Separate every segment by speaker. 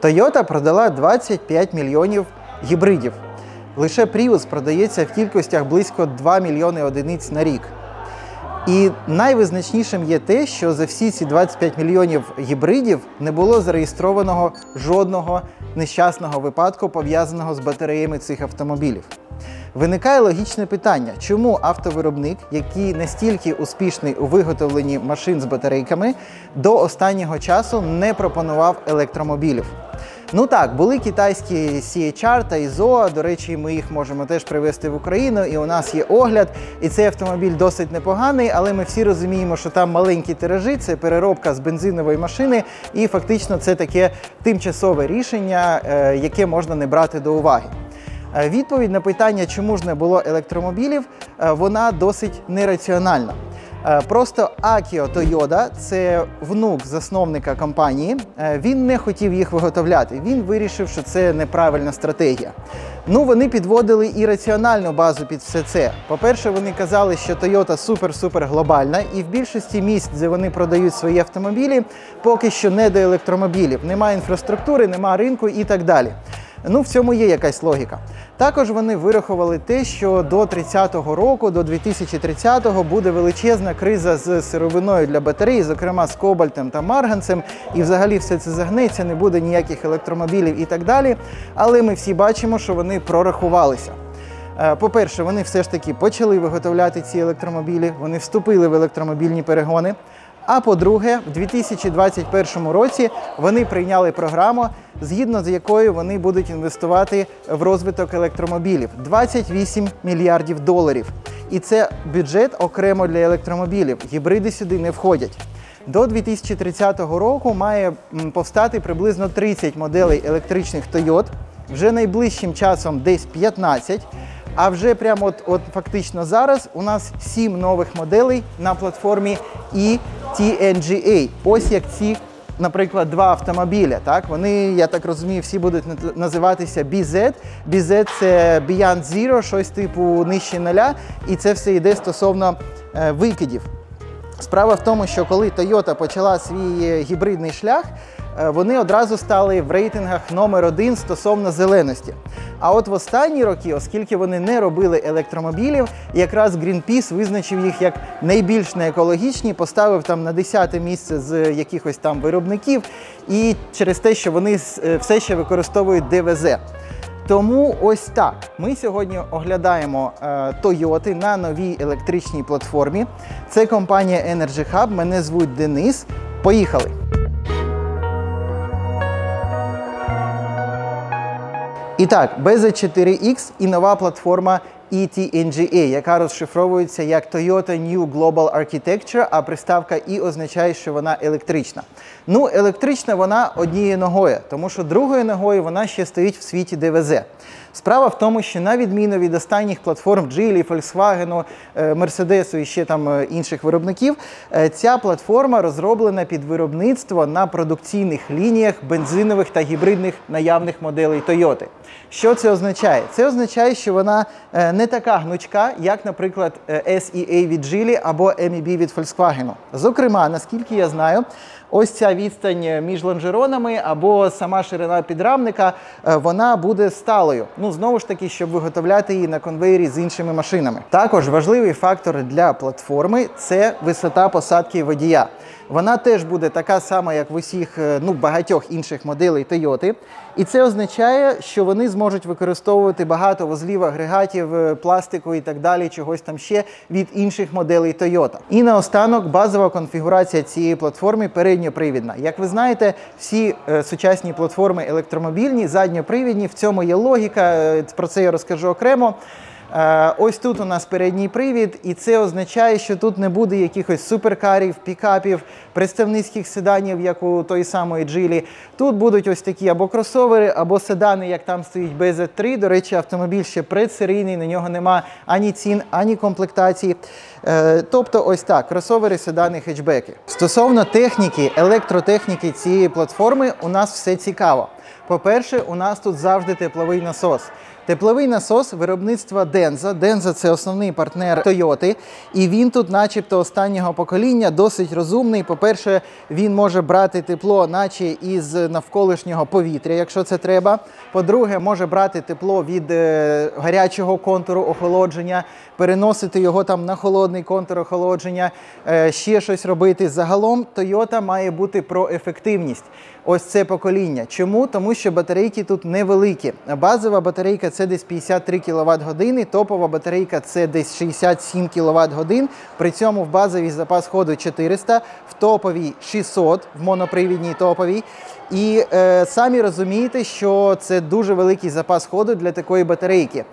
Speaker 1: Toyota продала 25 мільйонів гібридів. Лише Prius продається в кількостях близько 2 мільйони одиниць на рік. І найвизначнішим є те, що за всі ці 25 мільйонів гібридів не було зареєстрованого жодного нещасного випадку, пов'язаного з батареями цих автомобілів. Виникає логічне питання, чому автовиробник, який настільки успішний у виготовленні машин з батарейками, до останнього часу не пропонував електромобілів. Ну так, були китайські CHR та IZO, до речі, ми їх можемо теж привезти в Україну, і у нас є огляд, і цей автомобіль досить непоганий, але ми всі розуміємо, що там маленькі тиражі, це переробка з бензинової машини, і фактично це таке тимчасове рішення, яке можна не брати до уваги. Відповідь на питання, чому ж не було електромобілів, вона досить нераціональна. Просто Акіо Тойода, це внук засновника компанії, він не хотів їх виготовляти, він вирішив, що це неправильна стратегія. Ну, вони підводили і раціональну базу під все це. По-перше, вони казали, що Toyota супер-супер глобальна, і в більшості місць, де вони продають свої автомобілі, поки що не до електромобілів. Немає інфраструктури, немає ринку і так далі. Ну, в цьому є якась логіка. Також вони вирахували те, що до 30-го року, до 2030-го буде величезна криза з сировиною для батарей, зокрема з кобальтом та марганцем, і взагалі все це загнеться, не буде ніяких електромобілів і так далі. Але ми всі бачимо, що вони прорахувалися. По-перше, вони все ж таки почали виготовляти ці електромобілі, вони вступили в електромобільні перегони. А по-друге, в 2021 році вони прийняли програму, згідно з якою вони будуть інвестувати в розвиток електромобілів. 28 мільярдів доларів. І це бюджет окремо для електромобілів. Гібриди сюди не входять. До 2030 року має повстати приблизно 30 моделей електричних Toyota. Вже найближчим часом десь 15. А вже прямо от фактично зараз у нас 7 нових моделей на платформі e-TNGA. Ось як ці, наприклад, два автомобіля. Так? Вони, я так розумію, всі будуть називатися BZ. BZ – це Beyond Zero, щось типу нижче нуля. І це все йде стосовно викидів. Справа в тому, що коли Toyota почала свій гібридний шлях, вони одразу стали в рейтингах номер 1 стосовно зеленості. А от в останні роки, оскільки вони не робили електромобілів, якраз Greenpeace визначив їх як найбільш неекологічні, поставив там на 10-те місце з якихось там виробників, і через те, що вони все ще використовують ДВЗ. Тому ось так. Ми сьогодні оглядаємо Toyota на новій електричній платформі. Це компанія Energy Hub, мене звуть Денис. Поїхали! І так, BZ4X і нова платформа e-TNGA, яка розшифровується як Toyota New Global Architecture, а приставка «і» означає, що вона електрична. Ну, електрична вона однією ногою, тому що другою ногою вона ще стоїть в світі ДВЗ. Справа в тому, що на відміну від останніх платформ Geely, Volkswagen, Mercedes і ще там інших виробників, ця платформа розроблена під виробництво на продукційних лініях бензинових та гібридних наявних моделей Toyota. Що це означає? Це означає, що вона не така гнучка, як, наприклад, SEA від Geely або MEB від Volkswagen. Зокрема, наскільки я знаю, ось ця відстань між лонжеронами або сама ширина підрамника, вона буде сталою. Ну, знову ж таки, щоб виготовляти її на конвеєрі з іншими машинами. Також важливий фактор для платформи – це висота посадки водія. Вона теж буде така сама, як в усіх, багатьох інших моделей Toyota. І це означає, що вони зможуть використовувати багато вузлів, агрегатів, пластику і так далі, чогось там ще від інших моделей Toyota. І наостанок, базова конфігурація цієї платформи передньопривідна. Як ви знаєте, всі сучасні платформи електромобільні, задньопривідні, в цьому є логіка, про це я розкажу окремо. Ось тут у нас передній привід, і це означає, що тут не буде якихось суперкарів, пікапів, представницьких седанів, як у той самої Geely. Тут будуть ось такі або кросовери, або седани, як там стоїть BZ3. До речі, автомобіль ще предсерійний, на нього нема ані цін, ані комплектації. Тобто ось так, кросовери, седани, хетчбеки. Стосовно техніки, електротехніки цієї платформи у нас все цікаво. По-перше, у нас тут завжди тепловий насос. Тепловий насос виробництва Denso. Denso – це основний партнер Toyota. І він тут начебто останнього покоління, досить розумний. По-перше, він може брати тепло наче із навколишнього повітря, якщо це треба. По-друге, може брати тепло від гарячого контуру охолодження, переносити його там на холодний контур охолодження, ще щось робити. Загалом Toyota має бути про ефективність. Ось це покоління. Чому? Тому що батарейки тут невеликі. Базова батарейка – це десь 53 кВт години, топова батарейка – це десь 67 кВт годин. При цьому в базовій запас ходу 400, в топовій 600, в монопривідній топовій. І самі розумієте, що це дуже великий запас ходу для такої батарейки.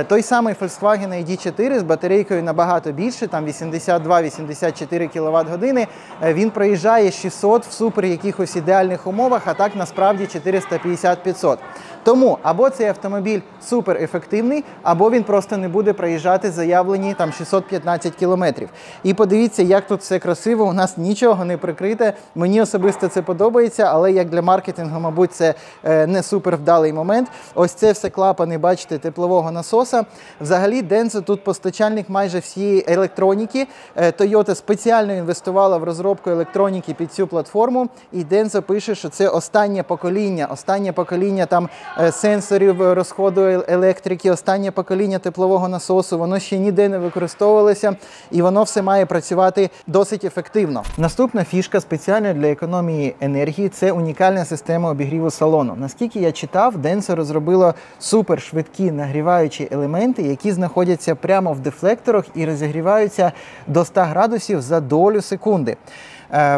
Speaker 1: Той самий Volkswagen ID4 з батарейкою набагато більше, там 82-84 кВт години, він проїжджає 600 в супер якихось ідеальних умовах, а так насправді 450-500. Тому або цей автомобіль суперефективний, або він просто не буде проїжджати заявлені там 615 кілометрів. І подивіться, як тут все красиво, у нас нічого не прикрите. Мені особисто це подобається, але як для маркетингу, мабуть, це не супер вдалий момент. Ось це все клапани, бачите, теплового насоса. Взагалі, Denso тут постачальник майже всієї електроніки. Toyota спеціально інвестувала в розробку електроніки під цю платформу. І Denso пише, що це останнє покоління там сенсорів розходу електрики, останнє покоління теплового насосу. Воно ще ніде не використовувалося і воно все має працювати досить ефективно. Наступна фішка спеціально для економії енергії – це унікальна система обігріву салону. Наскільки я читав, Denso розробила супершвидкі нагріваючі елементи, які знаходяться прямо в дефлекторах і розігріваються до 100 градусів за долю секунди.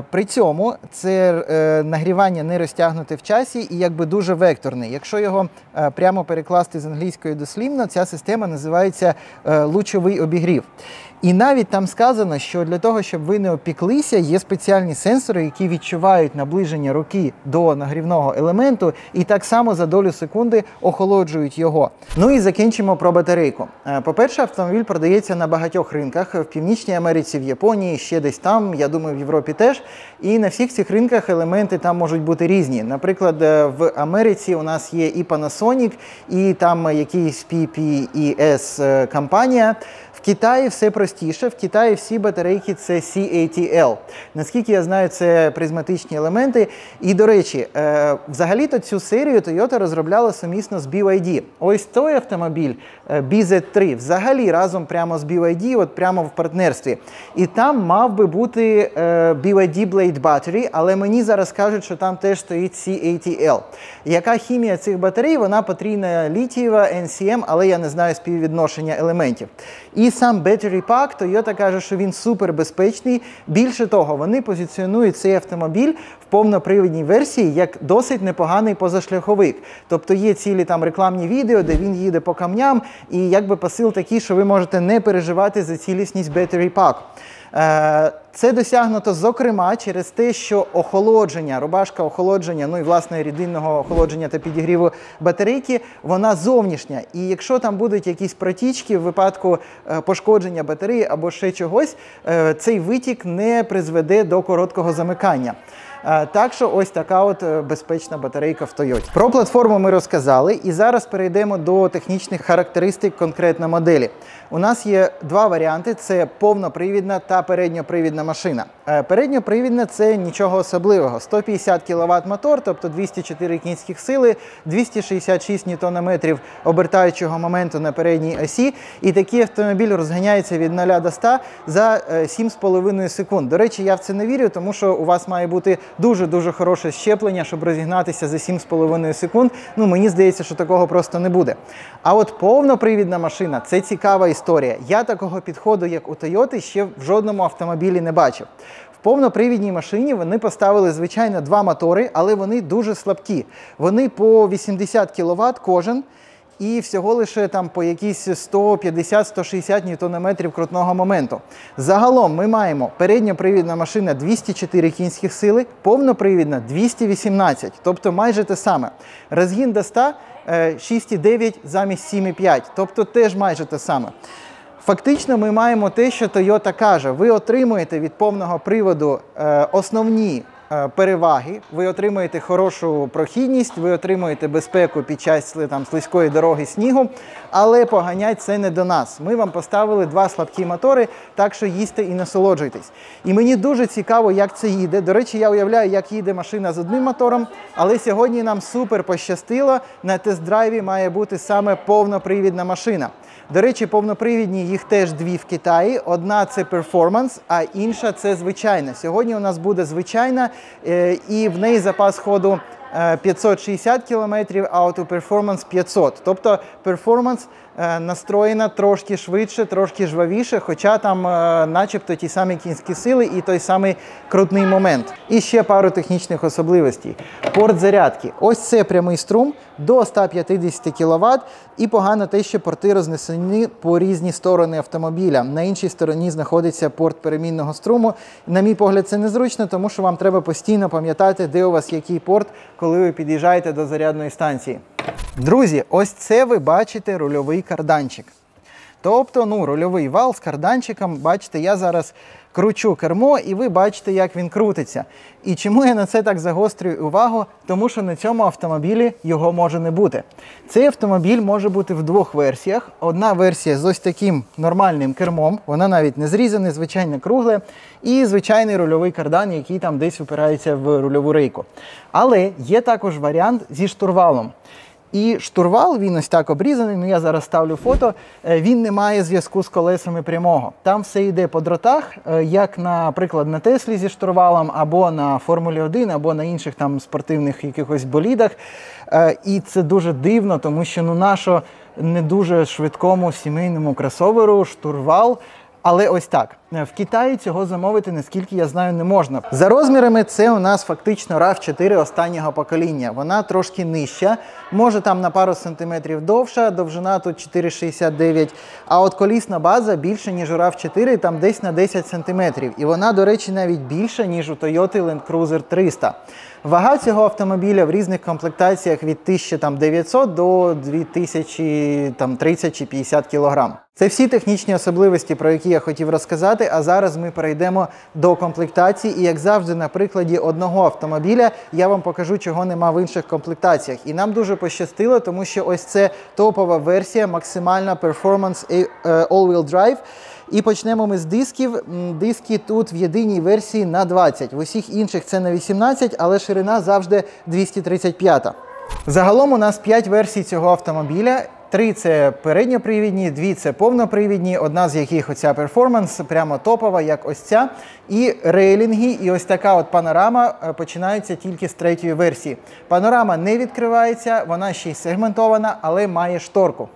Speaker 1: При цьому це нагрівання не розтягнуте в часі і якби дуже векторне. Якщо його прямо перекласти з англійської дослівно, ця система називається лучовий обігрів. І навіть там сказано, що для того, щоб ви не опіклися, є спеціальні сенсори, які відчувають наближення руки до нагрівного елементу і так само за долю секунди охолоджують його. Ну і закінчимо про батарейку. По-перше, автомобіль продається на багатьох ринках. В Північній Америці, в Японії, ще десь там, я думаю, в Європі теж. І на всіх цих ринках елементи там можуть бути різні. Наприклад, в Америці у нас є і Panasonic, і там якийсь PPES компанія. В Китаї все простіше. В Китаї всі батарейки – це CATL. Наскільки я знаю, це призматичні елементи. І, до речі, взагалі-то цю серію Toyota розробляла сумісно з BYD. Ось той автомобіль, BZ3, взагалі разом прямо з BYD, от прямо в партнерстві. І там мав би бути BYD Blade Battery, але мені зараз кажуть, що там теж стоїть CATL. Яка хімія цих батарей? Вона потрійна літієва, NCM, але я не знаю співвідношення елементів. І сам Battery Pack, Toyota каже, що він супербезпечний. Більше того, вони позиціонують цей автомобіль в повнопривідній версії як досить непоганий позашляховик. Тобто є цілі там рекламні відео, де він їде по камням, і якби посил такий, що ви можете не переживати за цілісність Battery Pack. Це досягнуто, зокрема, через те, що охолодження, рубашка охолодження, ну і, власне, рідинного охолодження та підігріву батарейки, вона зовнішня. І якщо там будуть якісь протічки в випадку пошкодження батареї або ще чогось, цей витік не призведе до короткого замикання. Так що ось така от безпечна батарейка в Toyota. Про платформу ми розказали, і зараз перейдемо до технічних характеристик конкретно моделі. У нас є два варіанти – це повнопривідна та передньопривідна машина. Передньопривідна – це нічого особливого. 150 кВт мотор, тобто 204 кінських сили, 266 Нм обертаючого моменту на передній осі. І такий автомобіль розганяється від 0 до 100 за 7,5 секунд. До речі, я в це не вірю, тому що у вас має бути дуже-дуже хороше щеплення, щоб розігнатися за 7,5 секунд. Ну, мені здається, що такого просто не буде. А от повнопривідна машина – це цікава історія. Я такого підходу, як у Toyota, ще в жодному автомобілі не бачив. В повнопривідній машині вони поставили, звичайно, два мотори, але вони дуже слабкі. Вони по 80 кВт кожен. І всього лише там по якісь 150-160 Нм крутного моменту. Загалом ми маємо передньопривідна машина 204 кінських сили, повнопривідна 218, тобто майже те саме. Розгін до 100 6,9 замість 7,5, тобто теж майже те саме. Фактично ми маємо те, що Toyota каже, ви отримуєте від повного приводу основні переваги, ви отримуєте хорошу прохідність, ви отримуєте безпеку під час слизької дороги снігу, але поганять це не до нас. Ми вам поставили два слабкі мотори, так що їсти і насолоджуйтесь. І мені дуже цікаво, як це їде. До речі, я уявляю, як їде машина з одним мотором, але сьогодні нам супер пощастило, на тест-драйві має бути саме повнопривідна машина. До речі, повнопривідні їх теж дві в Китаї. Одна – це Performance, а інша – це звичайна. Сьогодні у нас буде звичайна, і в неї запас ходу 560 км, а от у Performance 500. Тобто Performance настроєна трошки швидше, трошки жвавіше, хоча там начебто ті самі кінські сили і той самий крутний момент. І ще пару технічних особливостей. Порт зарядки. Ось це прямий струм до 150 кВт. І погано те, що порти рознесені по різні сторони автомобіля. На іншій стороні знаходиться порт перемінного струму. На мій погляд, це незручно, тому що вам треба постійно пам'ятати, де у вас який порт, коли ви під'їжджаєте до зарядної станції. Друзі, ось це ви бачите рульовий карданчик. Тобто, рульовий вал з карданчиком, бачите, я зараз кручу кермо, і ви бачите, як він крутиться. І чому я на це так загострюю увагу? Тому що на цьому автомобілі його може не бути. Цей автомобіль може бути в двох версіях. Одна версія з ось таким нормальним кермом, вона навіть не зрізана, звичайно кругле, і звичайний рульовий кардан, який там десь упирається в рульову рейку. Але є також варіант зі штурвалом. І штурвал, він ось так обрізаний, я зараз ставлю фото, він не має зв'язку з колесами прямого. Там все йде по дротах, як, наприклад, на Теслі зі штурвалом, або на Формулі 1, або на інших там спортивних якихось болідах. І це дуже дивно, тому що нашо не дуже швидкому сімейному кросоверу штурвал. Але ось так. В Китаї цього замовити, наскільки я знаю, не можна. За розмірами це у нас фактично RAV4 останнього покоління. Вона трошки нижча, може там на пару сантиметрів довша, довжина тут 4,69, а от колісна база більша, ніж у RAV4, там десь на 10 сантиметрів. І вона, до речі, навіть більша, ніж у Toyota Land Cruiser 300. Вага цього автомобіля в різних комплектаціях від 1900 до 2030 чи 50 кг. Це всі технічні особливості, про які я хотів розказати, а зараз ми перейдемо до комплектації. І як завжди, на прикладі одного автомобіля я вам покажу, чого нема в інших комплектаціях. І нам дуже пощастило, тому що ось це топова версія, максимальна Performance All-Wheel Drive. І почнемо ми з дисків. Диски тут в єдиній версії на 20. В усіх інших це на 18, але ширина завжди 235. Загалом у нас 5 версій цього автомобіля. 3 – це передньопривідні, 2 – це повнопривідні, одна з яких оця Performance, прямо топова, як ось ця. І рейлінги, і ось така от панорама починаються тільки з 3-ї версії. Панорама не відкривається, вона ще й сегментована, але має шторку.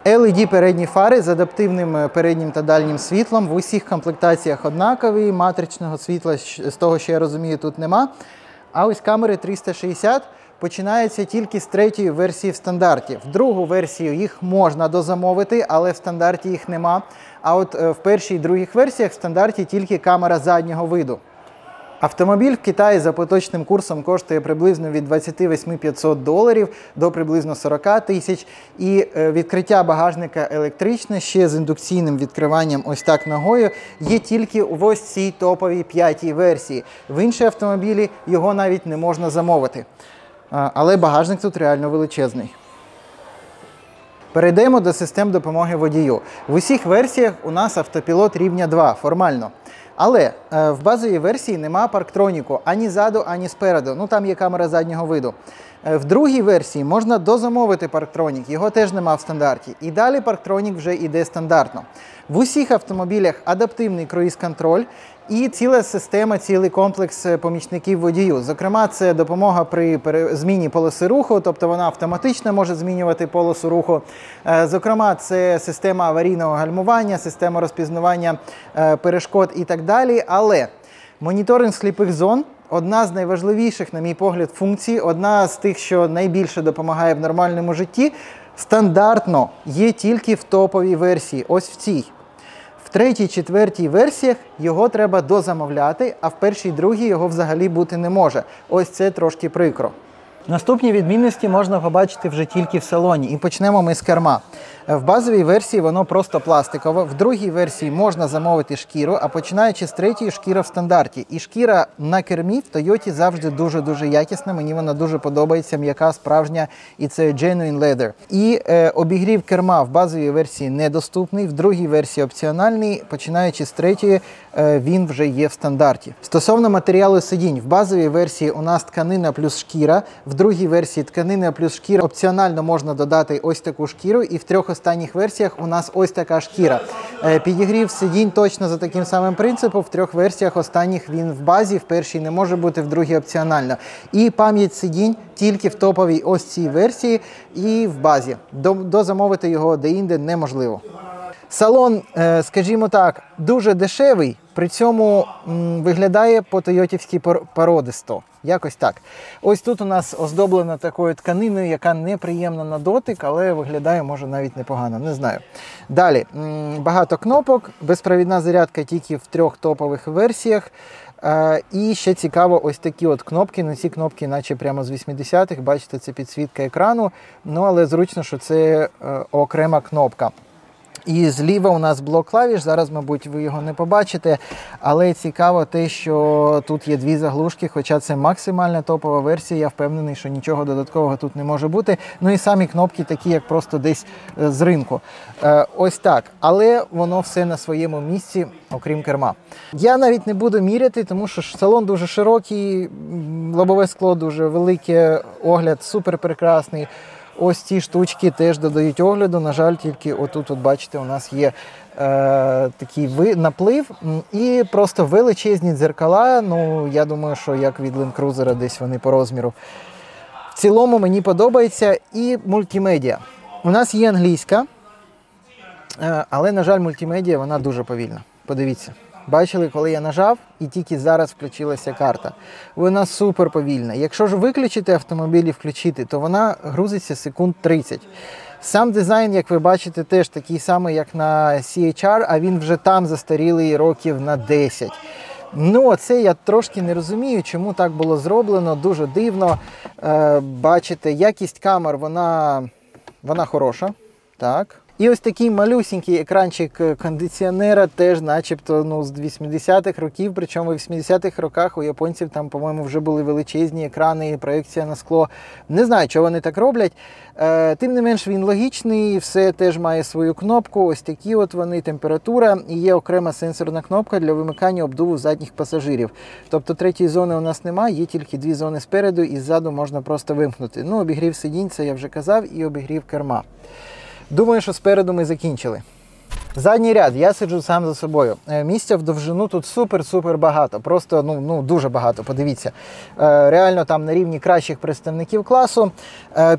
Speaker 1: LED передні фари з адаптивним переднім та дальнім світлом. В усіх комплектаціях однакові, матричного світла, з того, що я розумію, тут нема. А ось камери 360 починаються тільки з 3-ї версії в стандарті. В другу версію їх можна дозамовити, але в стандарті їх нема. А от в першій і других версіях в стандарті тільки камера заднього виду. Автомобіль в Китаї за поточним курсом коштує приблизно від 28 500 доларів до приблизно 40 тисяч. І відкриття багажника електричне, ще з індукційним відкриванням ось так ногою, є тільки в ось цій топовій 5-й версії. В інші автомобілі його навіть не можна замовити. Але багажник тут реально величезний. Перейдемо до систем допомоги водію. В усіх версіях у нас автопілот рівня 2, формально. Але в базовій версії нема парктроніку ані ззаду, ані спереду. Там є камера заднього виду. В другій версії можна дозамовити парктронік, його теж нема в стандарті. І далі парктронік вже йде стандартно. В усіх автомобілях адаптивний круїз-контроль і ціла система, цілий комплекс помічників водію. Зокрема, це допомога при зміні полоси руху, тобто вона автоматично може змінювати полосу руху. Зокрема, це система аварійного гальмування, система розпізнавання перешкод і так далі. Але моніторинг сліпих зон – одна з найважливіших, на мій погляд, функцій, одна з тих, що найбільше допомагає в нормальному житті, стандартно є тільки в топовій версії, ось в цій. В 3-й, 4-й версіях його треба дозамовляти, а в 1-й, 2-й його взагалі бути не може. Ось це трошки прикро. Наступні відмінності можна побачити вже тільки в салоні. І почнемо ми з керма. В базовій версії воно просто пластикове, в другій версії можна замовити шкіру, а починаючи з третьої, шкіра в стандарті. І шкіра на кермі в Toyota завжди дуже-дуже якісна, мені вона дуже подобається, м'яка, справжня, і це genuine leather. І обігрів керма в базовій версії недоступний, в другій версії опціональний, починаючи з третьої, він вже є в стандарті. Стосовно матеріалу сидінь, в базовій версії у нас тканина плюс шкіра, в другій версії тканина плюс шкіра, опціонально можна додати ось таку шкіру, і в трьох останніх версіях у нас ось така шкіра. Підігрів сидінь точно за таким самим принципом, в трьох версіях останніх він в базі, в першій не може бути, в другій опціонально. І пам'ять сидінь тільки в топовій ось цій версії і в базі. Дозамовити його де-інде неможливо. Салон, скажімо так, дуже дешевий, при цьому виглядає по-тойотівськи породисто. Якось так. Ось тут у нас оздоблено такою тканиною, яка неприємна на дотик, але виглядає, може, навіть непогано, не знаю. Далі, багато кнопок, безпровідна зарядка тільки в трьох топових версіях. І ще цікаво, ось такі от кнопки, на ці кнопки наче прямо з 80-х, бачите, це підсвітка екрану, ну але зручно, що це окрема кнопка. І зліва у нас блок клавіш, зараз, мабуть, ви його не побачите, але цікаво те, що тут є дві заглушки, хоча це максимальна топова версія, я впевнений, що нічого додаткового тут не може бути. Ну і самі кнопки такі, як просто десь з ринку. Ось так, але воно все на своєму місці, окрім керма. Я навіть не буду міряти, тому що салон дуже широкий, лобове скло дуже велике, огляд супер прекрасний. Ось ці штучки теж додають огляду, на жаль, тільки отут, от бачите, у нас є такий наплив і просто величезні дзеркала, ну, я думаю, що як від Land Cruiser десь вони по розміру. В цілому мені подобається і мультимедіа. У нас є англійська, але, на жаль, мультимедіа, вона дуже повільна. Подивіться. Бачили, коли я нажав, і тільки зараз включилася карта. Вона супер повільна. Якщо ж виключити автомобіль і включити, то вона грузиться секунд 30. Сам дизайн, як ви бачите, теж такий самий, як на CHR, а він вже там застарілий років на 10. Ну, це я трошки не розумію, чому так було зроблено, дуже дивно. Бачите, якість камер, вона хороша, так. І ось такий малюсінький екранчик кондиціонера, теж начебто з 80-х років, причому в 80-х роках у японців там, по-моєму, вже були величезні екрани, проекція на скло. Не знаю, чого вони так роблять. Тим не менш, він логічний, все теж має свою кнопку, ось такі от вони, температура, і є окрема сенсорна кнопка для вимикання обдуву задніх пасажирів. Тобто третьої зони у нас немає, є тільки дві зони спереду і ззаду можна просто вимкнути. Ну, обігрів сидінь, це я вже казав, і обігрів керма. Думаю, що спереду ми закінчили. Задній ряд, я сиджу сам за собою. Місця в довжину тут супер-супер багато. Просто, дуже багато, подивіться. Реально там на рівні кращих представників класу.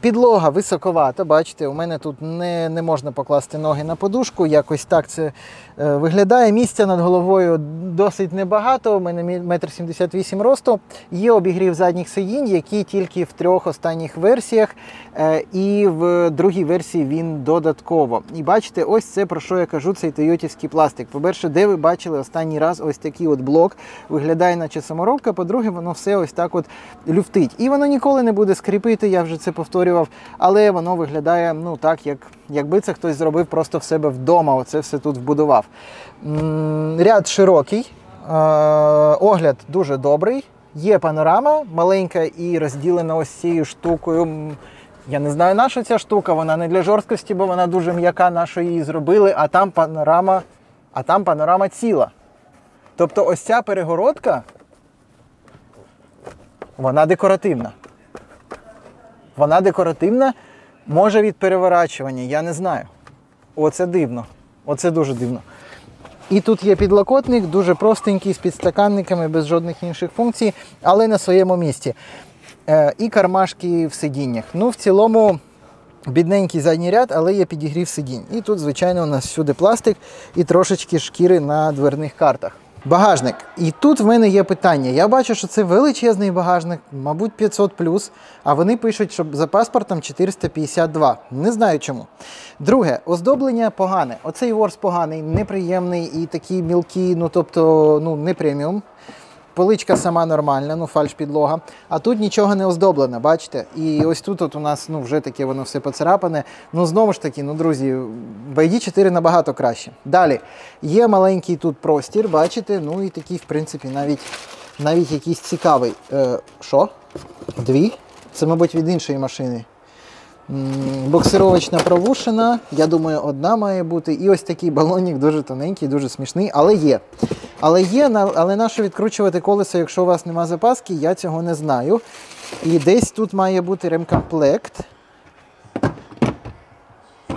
Speaker 1: Підлога високовата, бачите, у мене тут не можна покласти ноги на подушку. Якось так це виглядає. Місця над головою досить небагато, у мене 1,78 м росту. Є обігрів задніх сидінь, які тільки в трьох останніх версіях. І в другій версії він додатково. І бачите, ось це, про що я кажу, цей тойотівський пластик. По-перше, де ви бачили останній раз ось такий от блок, виглядає наче саморобка, по-друге, воно все ось так от люфтить. І воно ніколи не буде скрипити, я вже це повторював, але воно виглядає, так, якби це хтось зробив просто в себе вдома, оце все тут вбудував. Ряд широкий, огляд дуже добрий, є панорама маленька і розділена ось цією штукою. Я не знаю, на що ця штука, вона не для жорсткості, бо вона дуже м'яка, на що її зробили, а там панорама ціла. Тобто ось ця перегородка, вона декоративна. Вона декоративна, може від переворачування, я не знаю. Оце дивно, оце дуже дивно. І тут є підлокотник, дуже простенький, з підстаканниками, без жодних інших функцій, але на своєму місці. І кармашки в сидіннях. В цілому бідненький задній ряд, але є підігрів сидінь. І тут, звичайно, у нас всюди пластик і трошечки шкіри на дверних картах. Багажник. І тут в мене є питання. Я бачу, що це величезний багажник, мабуть 500+, а вони пишуть, що за паспортом 452. Не знаю чому. Друге, оздоблення погане. Оцей ворс поганий, неприємний і такий мілкий, тобто не преміум. поличка сама нормальна, ну фальш-підлога, а тут нічого не оздоблено, бачите? І ось тут от у нас ну, вже таке воно все поцарапане. Ну знову ж таки, ну друзі, в ID4 набагато краще. Далі, є маленький тут простір, бачите, ну і такий, в принципі, навіть якийсь цікавий. Що? Дві? Це, мабуть, від іншої машини. Боксировочна провушена, я думаю, одна має бути. І ось такий балонник, дуже тоненький, дуже смішний, але є. Але нащо відкручувати колесо, якщо у вас нема запаски, я цього не знаю. І десь тут має бути ремкомплект.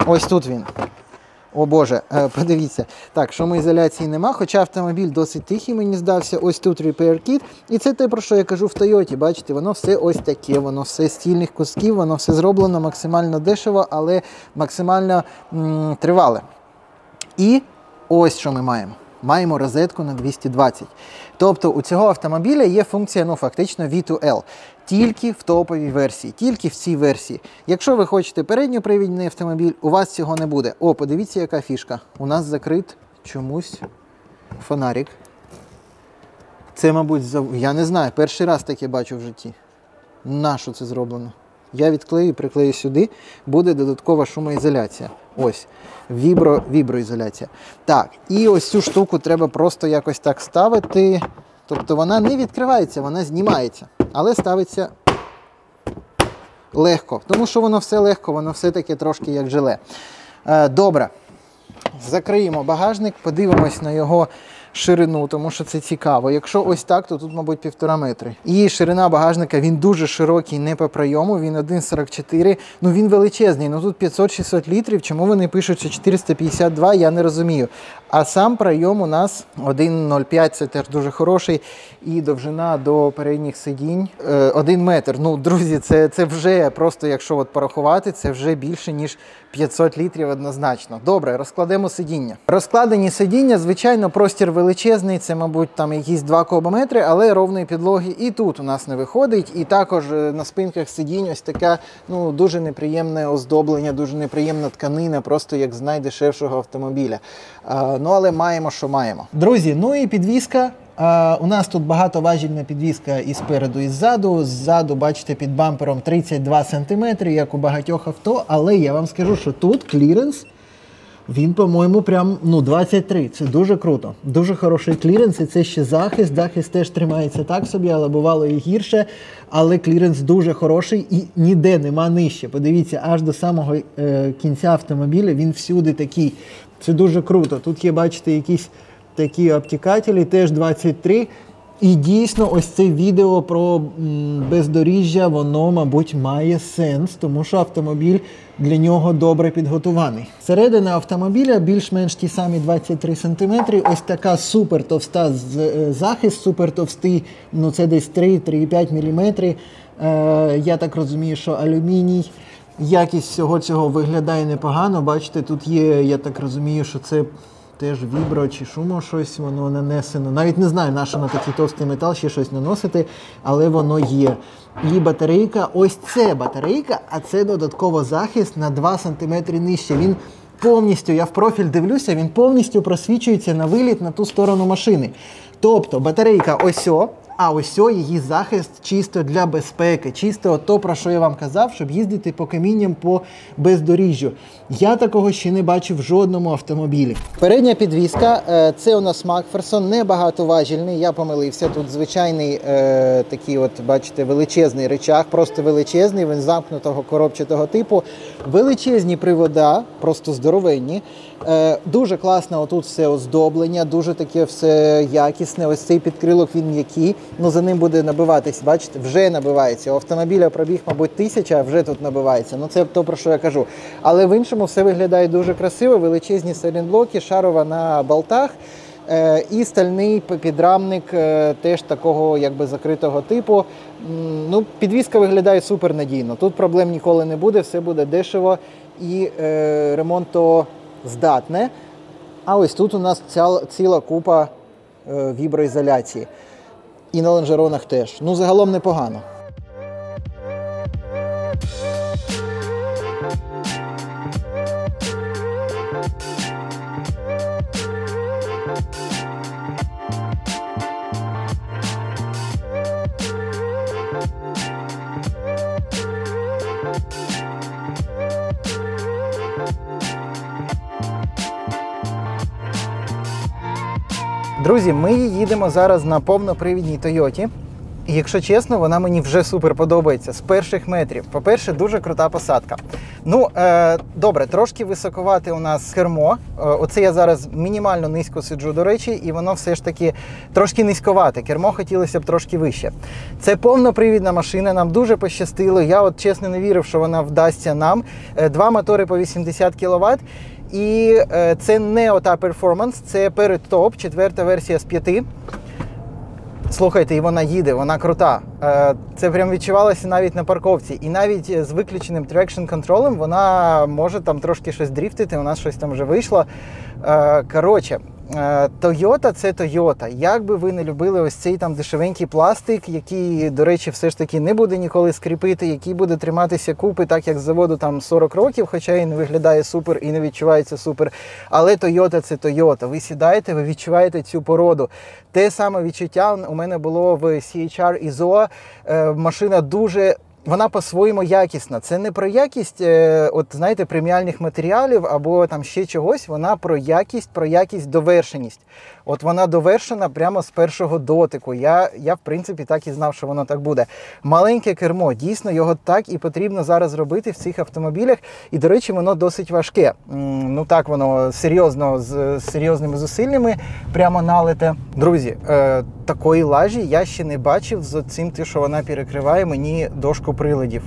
Speaker 1: Ось тут він. О Боже, подивіться. Так, шумоізоляції нема, хоча автомобіль досить тихий, мені здався. Ось тут Repair Kit. І це те, про що я кажу в Тойоті. Бачите, воно все ось таке, воно все з стільних кусків, воно все зроблено максимально дешево, але максимально тривале. І ось що ми маємо. Маємо розетку на 220. Тобто у цього автомобіля є функція, ну фактично V2L. Тільки в топовій версії, тільки в цій версії. Якщо ви хочете передньопривідний автомобіль, у вас цього не буде. О, подивіться, яка фішка. У нас закрит чомусь фонарик. Це, мабуть, я не знаю, перший раз таке бачу в житті. Нащо це зроблено? Я відклею і приклею сюди, буде додаткова шумоізоляція. Ось, віброізоляція. Так, і ось цю штуку треба просто якось так ставити. Тобто вона не відкривається, вона знімається. Але ставиться легко. Тому що воно все легко, воно все таке трошки як желе. Добре. Закриємо багажник, подивимось на його ширину, тому що це цікаво. Якщо ось так, то тут, мабуть, 1,5 метри. І ширина багажника, він дуже широкий, не по прийому, він 1,44. Ну він величезний, ну тут 500-600 літрів, чому вони пишуть, що 452, я не розумію. А сам прийом у нас 1,05, це теж дуже хороший. І довжина до передніх сидінь 1 метр. Ну, друзі, це вже просто, якщо от порахувати, це вже більше, ніж 500 літрів однозначно. Добре, розкладемо сидіння. Розкладені сидіння, звичайно, простір величезний, це, мабуть, там якісь 2 кубометри, але ровної підлоги і тут у нас не виходить. І також на спинках сидінь ось таке, ну, дуже неприємне оздоблення, дуже неприємна тканина, просто як з найдешевшого автомобіля. Ну, але маємо, що маємо. Друзі, ну і підвізка. У нас тут багатоважільна підвізка і спереду, і ззаду. Ззаду, бачите, під бампером 32 см, як у багатьох авто. Але я вам скажу, що тут кліренс, він, по-моєму, прям, ну, 23. Це дуже круто. Дуже хороший кліренс, і це ще захист. Захист теж тримається так собі, але бувало і гірше. Але кліренс дуже хороший і ніде нема нижче. Подивіться, аж до самого кінця автомобіля він всюди такий. Це дуже круто. Тут є, бачите, якісь такі обтікателі, теж 23. І дійсно ось це відео про бездоріжжя, воно, мабуть, має сенс, тому що автомобіль для нього добре підготований. Середина автомобіля більш-менш ті самі 23 см. Ось така супер товста захист, супер товстий, ну це десь 3-3,5 мм. Я так розумію, що алюміній. Якість всього цього виглядає непогано. Бачите, тут є, я так розумію, що це теж вібро чи шумо щось, воно нанесено. Навіть не знаю, на що на такий товстий метал ще щось наносити, але воно є. І батарейка, ось це батарейка, а це додатково захист на 2 см нижче. Він повністю, я в профіль дивлюся, він повністю просвічується на виліт на ту сторону машини. Тобто батарейка ось о, а ось її захист чисто для безпеки, чисто то, про що я вам казав, щоб їздити по камінням по бездоріжжю. Я такого ще не бачив в жодному автомобілі. Передня підвізка, це у нас Макферсон, не багатоважільний, я помилився. Тут звичайний такий от, бачите, величезний рычаг, просто величезний, він замкнутого коробчатого типу. Величезні привода, просто здоровенні. Дуже класно отут все оздоблення, дуже таке все якісне. Ось цей підкрилок, він м'який. Ну, за ним буде набиватись, бачите, вже набивається. У автомобіля пробіг, мабуть, 1000, а вже тут набивається. Ну, це то, про що я кажу. Але в іншому все виглядає дуже красиво. Величезні сайлентблоки, шарова на болтах. І стальний підрамник теж такого якби закритого типу. Ну, підвізка виглядає супер надійно. Тут проблем ніколи не буде, все буде дешево і ремонтоздатне. А ось тут у нас ціла купа віброізоляції. І на лонжеронах теж. Ну, загалом непогано. Друзі, ми їдемо зараз на повнопривідній Тойоті. І якщо чесно, вона мені вже супер подобається з перших метрів. По-перше, дуже крута посадка. Ну, добре, трошки високовате у нас кермо. Оце я зараз мінімально низько сиджу, до речі, і воно все ж таки трошки низьковате. Кермо хотілося б трошки вище. Це повнопривідна машина, нам дуже пощастило. Я от чесно не вірив, що вона вдасться нам. Два мотори по 80 кВт. І це не ота Performance, це перед топ, 4-та версія з 5. Слухайте, і вона їде, вона крута. Це прям відчувалося навіть на парковці. І навіть з виключеним трекшн-контролем вона може там трошки щось дріфтити, у нас щось там вже вийшло. Коротше, Toyota – це Toyota. Як би ви не любили ось цей там дешевенький пластик, який, до речі, все ж таки не буде ніколи скріпити, який буде триматися купи, так як з заводу там 40 років, хоча і не виглядає супер, і не відчувається супер. Але Toyota – це Toyota. Ви сідаєте, ви відчуваєте цю породу. Те саме відчуття у мене було в CHR і ZOA. Машина дуже... Вона по-своєму якісна. Це не про якість, от знаєте, преміальних матеріалів або там ще чогось. Вона про якість, довершеність. От вона довершена прямо з першого дотику. Я в принципі, так і знав, що воно так буде. Маленьке кермо, дійсно, його так і потрібно зараз робити в цих автомобілях. І, до речі, воно досить важке. Ну так, воно серйозно, з серйозними зусиллями прямо налите. Друзі, такої лажі я ще не бачив з цим, що вона перекриває мені дошку приладів.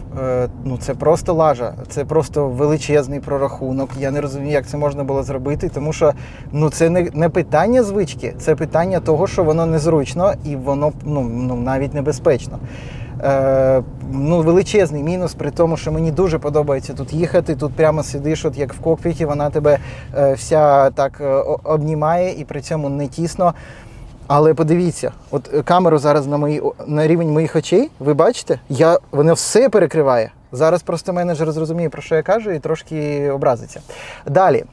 Speaker 1: Ну, це просто лажа, це просто величезний прорахунок. Я не розумію, як це можна було зробити, тому що ну, це не питання звички, це питання того, що воно незручно і воно ну, навіть небезпечно. Ну, величезний мінус, при тому, що мені дуже подобається тут їхати, тут прямо сидиш, от як в кокпіті, вона тебе вся так обнімає і при цьому не тісно. Але подивіться, от камеру зараз на рівень моїх очей, ви бачите, воно все перекриває. Зараз просто менеджер зрозуміє, про що я кажу, і трошки образиться. Далі,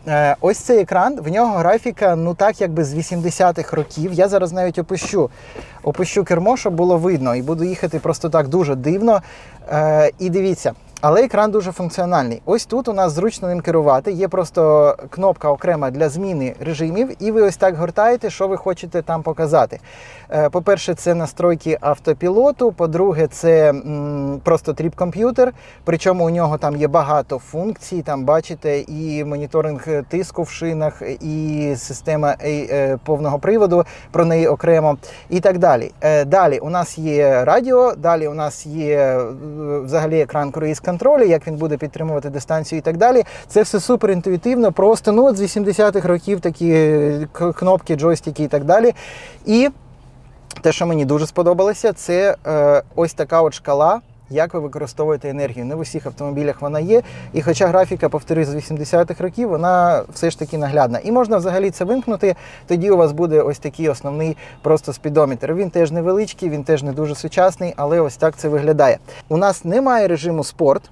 Speaker 1: ось цей екран, в нього графіка, ну так, якби з 80-х років. Я зараз навіть опущу кермо, щоб було видно, і буду їхати просто так дуже дивно. І дивіться. Але екран дуже функціональний. Ось тут у нас зручно ним керувати, є просто кнопка окрема для зміни режимів, і ви ось так гортаєте, що ви хочете там показати. По-перше, це настройки автопілоту, по-друге, це просто тріп-комп'ютер, причому у нього там є багато функцій, там бачите і моніторинг тиску в шинах, і система повного приводу, про неї окремо, і так далі. Далі у нас є радіо, далі у нас є взагалі екран круїз-контролю, як він буде підтримувати дистанцію і так далі. Це все супер інтуїтивно, просто ну, от з 80-х років такі кнопки, джойстики і так далі. І те, що мені дуже сподобалося, це ось така от шкала, як ви використовуєте енергію. Не в усіх автомобілях вона є, і хоча графіка, повторюсь, з 80-х років, вона все ж таки наглядна. І можна взагалі це вимкнути, тоді у вас буде ось такий основний просто спідометр. Він теж невеличкий, він теж не дуже сучасний, але ось так це виглядає. У нас немає режиму спорт.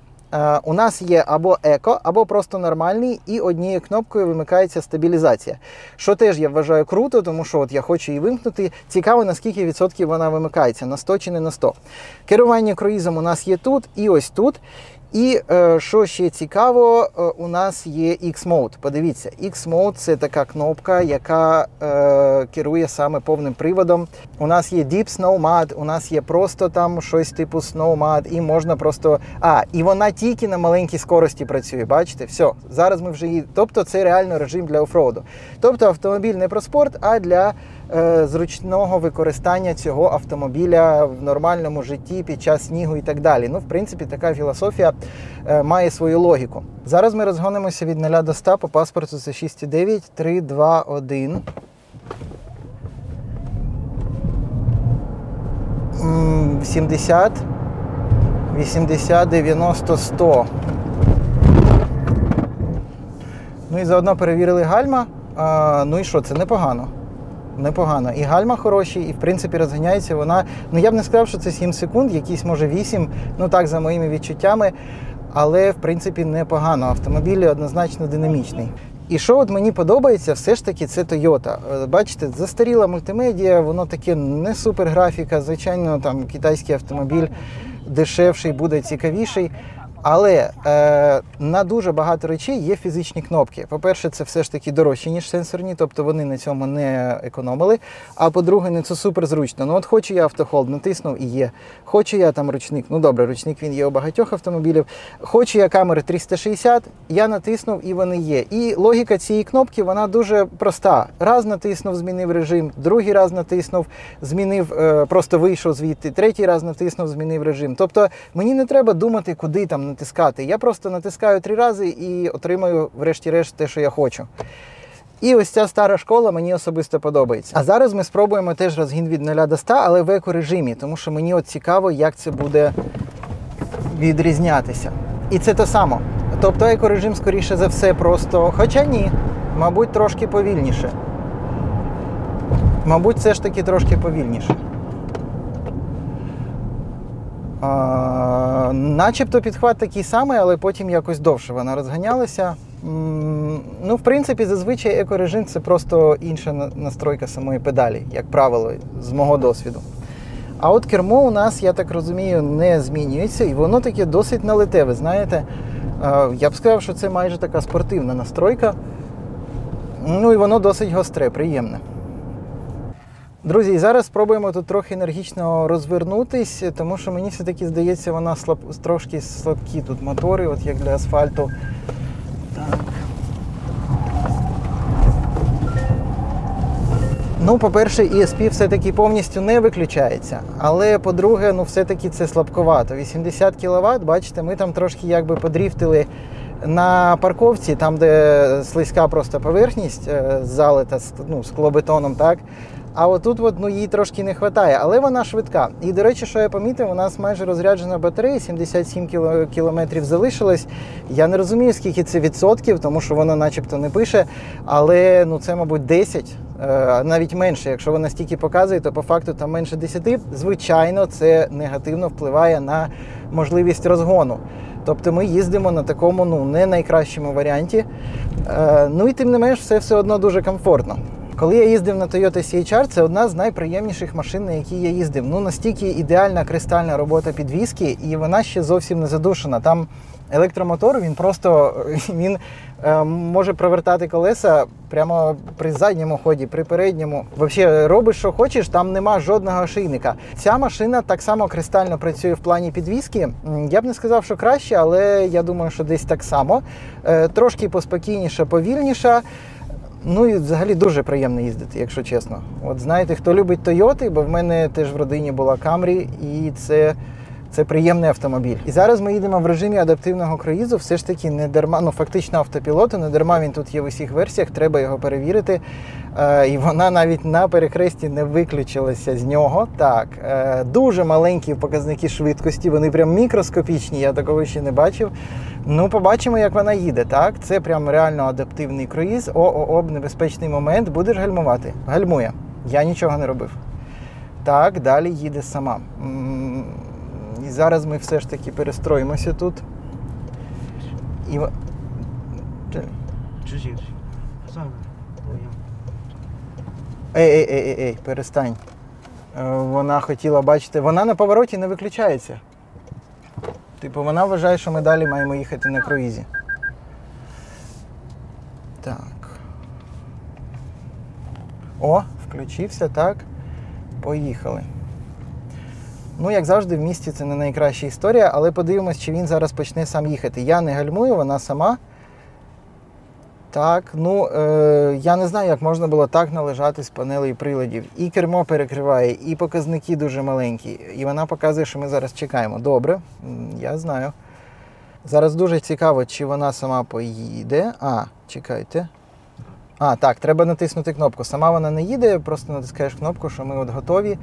Speaker 1: У нас є або еко, або просто нормальний, і однією кнопкою вимикається стабілізація. Що теж я вважаю круто, тому що от я хочу її вимкнути. Цікаво, наскільки відсотків вона вимикається, на 100 чи не на 100. Керування круїзом у нас є тут і ось тут. І що ще цікаво, у нас є X-Mode. Подивіться, X-Mode – це така кнопка, яка керує саме повним приводом. У нас є Deep Snow Mud, у нас є просто там щось типу Snow Mud, і можна просто... і вона тільки на маленькій скорості працює, бачите? Все, зараз ми вже її... Тобто це реально режим для офроуду. Тобто автомобіль не про спорт, а для зручного використання цього автомобіля в нормальному житті під час снігу і так далі. Ну, в принципі, така філософія має свою логіку. Зараз ми розгонимося від 0 до 100, по паспорту це 6,9, 3, 2, 1. 70, 80, 90, 100. Ну і заодно перевірили гальма. Ну і що, це непогано. Непогано. І гальма хороші, і в принципі розганяється вона, ну я б не сказав, що це 7 секунд, якісь може 8, ну так за моїми відчуттями, але в принципі непогано. Автомобіль однозначно динамічний. І що от мені подобається, все ж таки це Toyota. Бачите, застаріла мультимедіа, воно таке не супер графіка, звичайно, там китайський автомобіль дешевший, буде цікавіший. Але на дуже багато речей є фізичні кнопки. По-перше, це все ж таки дорожче, ніж сенсорні, тобто вони на цьому не економили. А по-друге, ну, це супер зручно. Ну от хочу я автохолд, натиснув і є. Хочу я там ручник, ну добре, ручник він є у багатьох автомобілів. Хочу я камери 360, я натиснув і вони є. І логіка цієї кнопки, вона дуже проста. Раз натиснув, змінив режим, другий раз натиснув, змінив, просто вийшов звідти, третій раз натиснув, змінив режим. Тобто мені не треба думати, куди там натискати. Я просто натискаю 3 рази і отримаю, врешті-решт, те, що я хочу. І ось ця стара школа мені особисто подобається. А зараз ми спробуємо теж розгін від 0 до 100, але в еко-режимі, тому що мені от цікаво, як це буде відрізнятися. І це те саме. Тобто еко-режим, скоріше за все, просто... Хоча ні, мабуть, трошки повільніше. Мабуть, все ж таки трошки повільніше. Начебто підхват такий самий, але потім якось довше вона розганялася. Ну, в принципі, зазвичай екорежим – це просто інша настройка самої педалі, як правило, з мого досвіду. А от кермо у нас, я так розумію, не змінюється, і воно таке досить налите, ви знаєте. Я б сказав, що це майже така спортивна настройка. Ну і воно досить гостре, приємне. Друзі, і зараз спробуємо тут трохи енергічно розвернутись, тому що мені все-таки здається, вона трошки слабкі тут мотори, от як для асфальту. Так. Ну, по-перше, ESP все-таки повністю не виключається, але, по-друге, ну, все-таки це слабковато. 80 кВт, бачите, ми там трошки якби подріфтили на парковці, там, де слизька просто поверхність, залита склобетоном, так? А отут от, ну, їй трошки не вистачає, але вона швидка. І, до речі, що я помітив, у нас майже розряджена батарея, 77 кілометрів залишилось. Я не розумію, скільки це відсотків, тому що воно начебто не пише, але ну, це, мабуть, 10, навіть менше. Якщо вона стільки показує, то по факту там менше 10. Звичайно, це негативно впливає на можливість розгону. Тобто ми їздимо на такому, ну, не найкращому варіанті. Ну і тим не менш, все одно дуже комфортно. Коли я їздив на Toyota CHR, це одна з найприємніших машин, на якій я їздив. Ну, настільки ідеальна кристальна робота підвіски, і вона ще зовсім не задушена. Там електромотор, він може провертати колеса прямо при задньому ході, при передньому. Взагалі, робиш, що хочеш, там нема жодного ошейника. Ця машина так само кристально працює в плані підвіски. Я б не сказав, що краще, але я думаю, що десь так само. Трошки поспокійніша, повільніша. Ну і взагалі дуже приємно їздити, якщо чесно. От знаєте, хто любить Toyota, бо в мене теж в родині була Camry, і це приємний автомобіль. І зараз ми їдемо в режимі адаптивного круїзу, все ж таки не дарма, ну фактично автопілоту, не дарма він тут є в усіх версіях, треба його перевірити. І вона навіть на перехресті не виключилася з нього. Так, дуже маленькі показники швидкості, вони прям мікроскопічні, я такого ще не бачив. Ну, побачимо, як вона їде, так? Це прям реально адаптивний круїз. Небезпечний момент, будеш гальмувати. Гальмує. Я нічого не робив. Так, далі їде сама. І зараз ми все ж таки перестроїмося тут. І... Ей, перестань. Вона хотіла, бачити, вона на повороті не виключається. Типу, вона вважає, що ми далі маємо їхати на круїзі. Так. О, включився, так. Поїхали. Ну, як завжди, в місті це не найкраща історія, але подивимось, чи він зараз почне сам їхати. Я не гальмую, вона сама. Так, ну, я не знаю, як можна було так належати з панелей приладів. І кермо перекриває, і показники дуже маленькі. І вона показує, що ми зараз чекаємо. Добре, я знаю. Зараз дуже цікаво, чи вона сама поїде. Чекайте. Так, треба натиснути кнопку. Сама вона не їде, просто натискаєш кнопку, що ми от готові.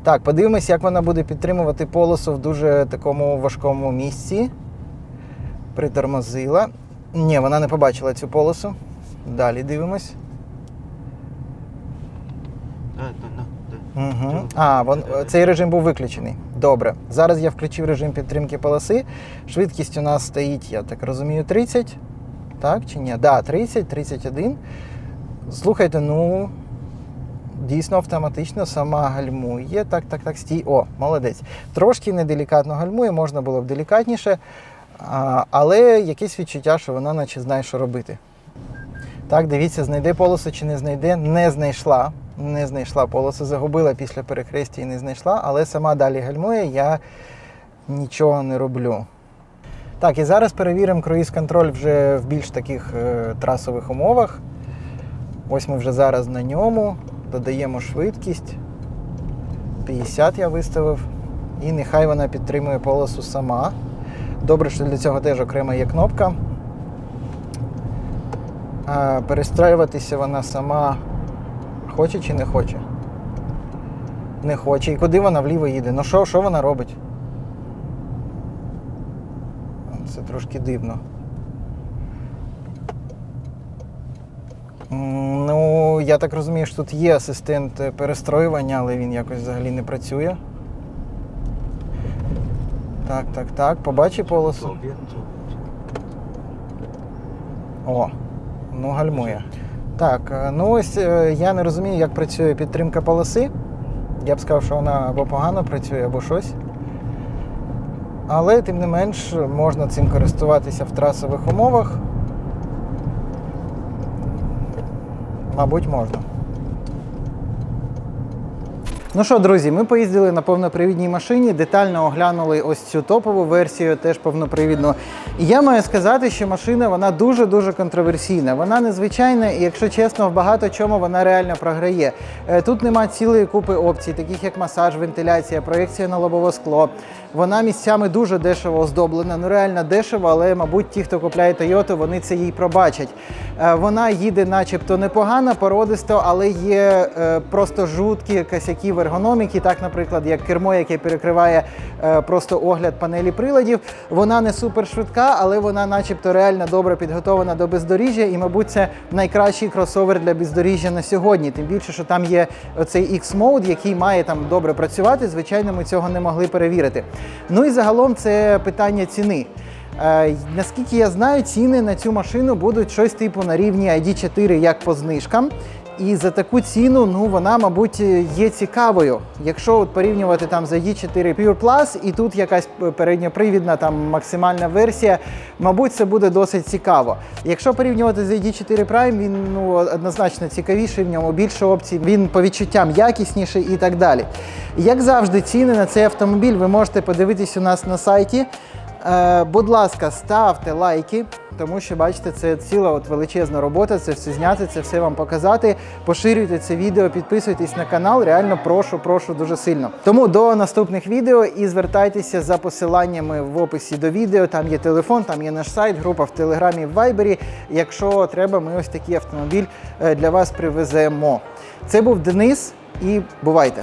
Speaker 1: Так, подивимось, як вона буде підтримувати полосу в дуже такому важкому місці. Притормозила. Ні, вона не побачила цю полосу. Далі дивимось. Цей режим був виключений. Добре. Зараз я включив режим підтримки полоси. Швидкість у нас стоїть, я так розумію, 30. Так чи ні? Да, 30, 31. Слухайте, ну, дійсно автоматично сама гальмує. Так, стій. О, молодець. Трошки неделікатно гальмує, можна було б делікатніше. Але якесь відчуття, що вона наче знає, що робити. Так, дивіться, знайде полосу чи не знайде. Не знайшла. Не знайшла полосу, загубила після перехрестя і не знайшла, але сама далі гальмує, я нічого не роблю. Так, і зараз перевіримо круїз-контроль вже в більш таких трасових умовах. Ось ми вже зараз на ньому, додаємо швидкість. 50 я виставив. І нехай вона підтримує полосу сама. Добре, що для цього теж окрема є кнопка. Перестраюватися вона сама хоче чи не хоче? Не хоче. І куди вона вліво їде? Ну що вона робить? Це трошки дивно. Ну, я так розумію, що тут є асистент перестроювання, але він якось взагалі не працює. Так. Побачи полосу. О, ну гальмує. Так, ну ось я не розумію, як працює підтримка полоси. Я б сказав, що вона або погано працює, або щось. Але, тим не менш, можна цим користуватися в трасових умовах. Мабуть, можна. Ну що, друзі, ми поїздили на повнопривідній машині, детально оглянули ось цю топову версію, теж повнопривідну. І я маю сказати, що машина, вона дуже-дуже контроверсійна. Вона незвичайна і, якщо чесно, в багато чому вона реально програє. Тут нема цілої купи опцій, таких як масаж, вентиляція, проекція на лобове скло. Вона місцями дуже дешево оздоблена, ну реально дешево, але, мабуть, ті, хто купляє Toyota, вони це їй пробачать. Вона їде начебто непогано, породисто, але є просто жуткі косяки в ергономіки, так, наприклад, як кермо, яке перекриває просто огляд панелі приладів. Вона не супер швидка, але вона начебто реально добре підготовлена до бездоріжжя і, мабуть, це найкращий кросовер для бездоріжжя на сьогодні. Тим більше, що там є оцей X-Mode, який має там добре працювати. Звичайно, ми цього не могли перевірити. Ну і загалом це питання ціни. Наскільки я знаю, ціни на цю машину будуть щось типу на рівні ID4 як по знижкам. І за таку ціну, ну, вона, мабуть, є цікавою. Якщо от порівнювати там з ID4 Pure Plus і тут якась передньопривідна там максимальна версія, мабуть, це буде досить цікаво. Якщо порівнювати з ID4 Prime, він ну, однозначно цікавіший, в ньому більше опцій, він по відчуттям якісніший і так далі. Як завжди, ціни на цей автомобіль ви можете подивитись у нас на сайті. Будь ласка, ставте лайки, тому що, бачите, це ціла от величезна робота, це все зняти, це все вам показати. Поширюйте це відео, підписуйтесь на канал, реально прошу дуже сильно. Тому до наступних відео і звертайтеся за посиланнями в описі до відео, там є телефон, там є наш сайт, група в Телеграмі, в Вайбері. Якщо треба, ми ось такий автомобіль для вас привеземо. Це був Денис і бувайте!